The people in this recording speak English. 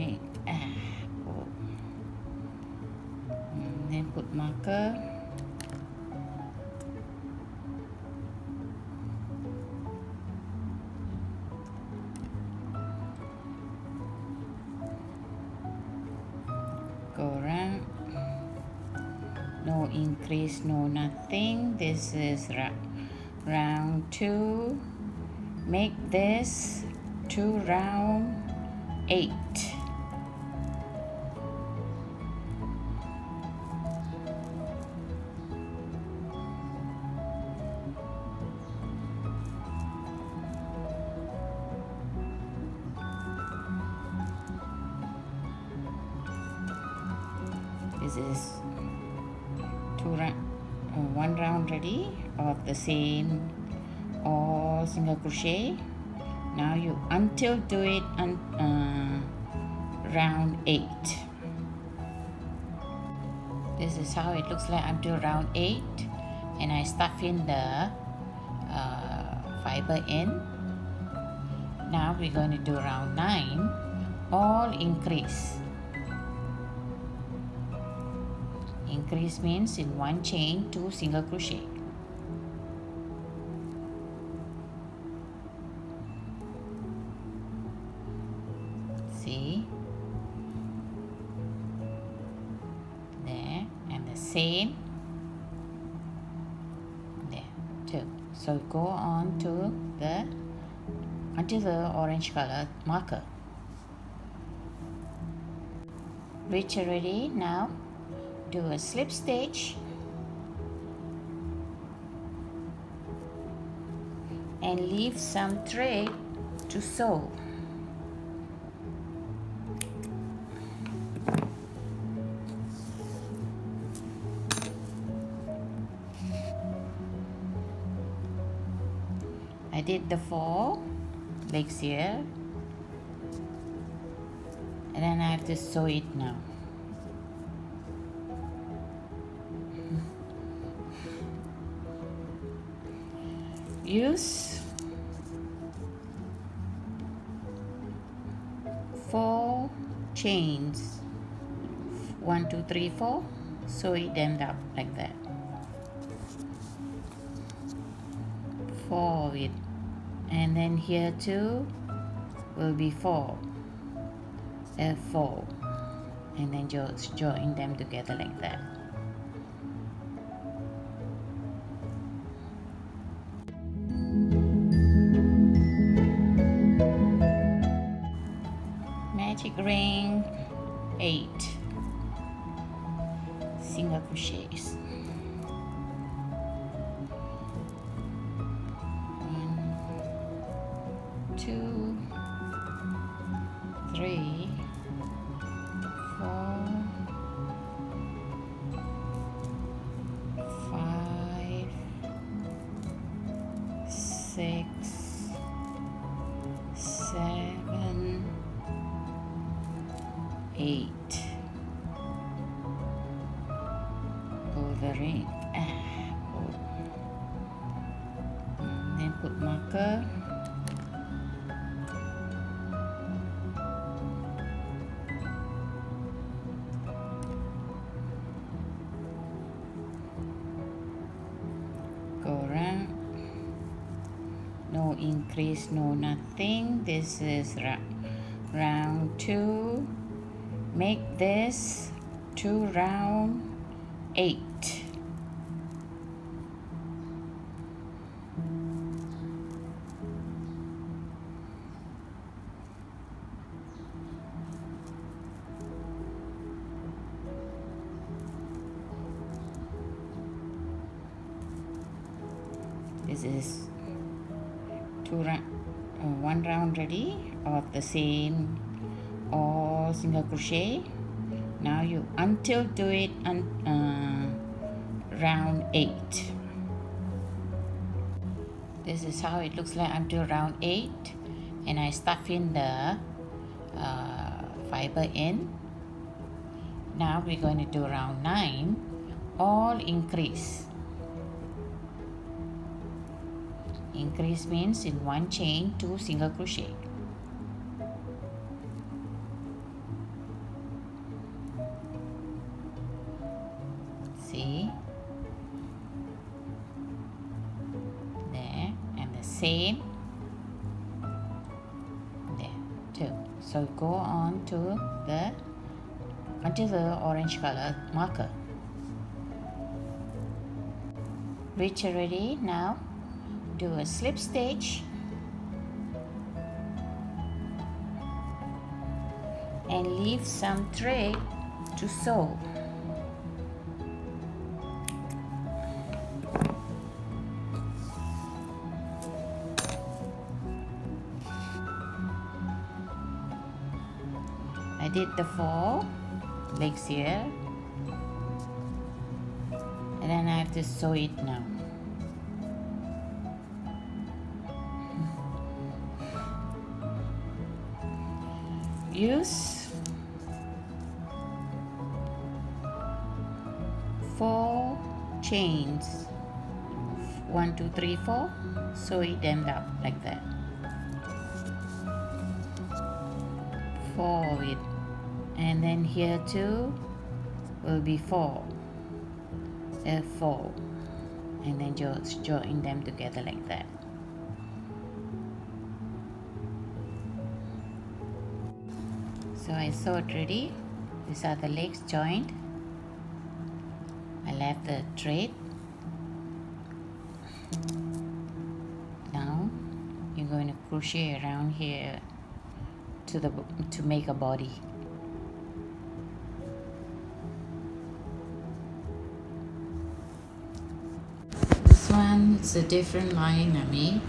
ring. Cool. Then put marker. Go around. No increase, no nothing. This is round 2. Make this 2 round 8. This is 1 round ready of the same all single crochet. Now you until do it on round 8. This is how it looks like until round 8, and I stuff in the fiber in. Now we're going to do round 9, all increase. Increase means in 1 chain 2 single crochet. See there, and the same there too. So go on to the until the orange color marker. Reach already. Now do a slip stitch and leave some thread to sew. I did the 4 legs here, and then I have to sew it now. Use 4 chains, 1 2 3 4, sew it them up like that, 4 of it, and then here too will be 4, 4, and then just join them together like that. Magic ring 8 single crochets. 1 2 3 4 5 6 7 8. Pull the ring. Pull. Then put marker. Go around. No increase, no nothing. This is round 2. Make this 2 round 8. This is 1 round ready of the same all single crochet. Now you until do it on round 8. This is how it looks like until round 8, and I stuff in the fiber in. Now we're going to do round 9, all increase. Increase means in 1 chain 2 single crochet. same there too. So go on to the until the orange color marker. Reach already. Now do a slip stitch and leave some thread to sew. I did the 4 legs here, and then I have to sew it now. Use 4 chains, 1 2 3 4, sew it them up like that. 4 of it, and then here too will be 4, 4, and then just join them together like that. So I sewed ready. These are the legs joined. I left the thread. Now you're going to crochet around here to make a body. This one, it's a different line I made.